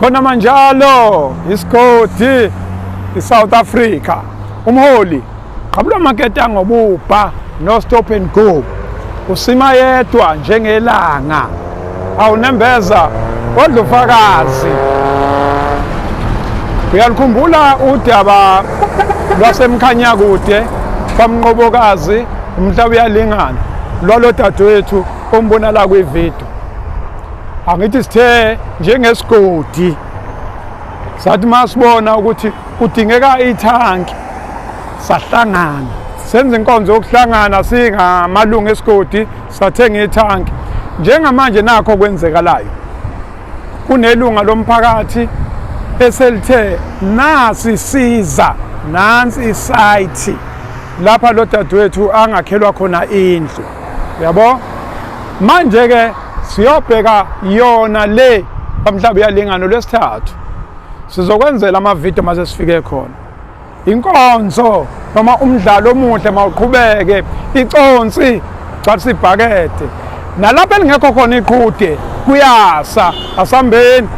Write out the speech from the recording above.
khona manjalo isigodi iSouth Africa umholi qabula maketa ngobupha no stop and go usima yedwa njengelanga awunembeza odlufakazi uyalikhumbula udaba lwasemkhanya kude kwamnqobokazi umhlaba uyalingana lwalo dadewethu ombona la kwivideo angithi sithe njengesigodi sathi masibona ukuthi kudingeka ithanki sahlangana senze inkonzo yokuhlangana singamalungu esigodi sathenga ithanki njengamanje nakho kwenzekalayo kunelunga lomphakathi eselithe nasi siza nansi isite lapha lo dadewethu angakhelwa khona indlu yabo manje ke siyobheka yona le kamhlaba yalingano lwesithathu sizokwenzela amavideo mase sifike khona inkonzo noma umdlalo omuhle mawuqhubeke Iconsi Ibhakede nalapha engekho khona iqhude kuyasa asambeni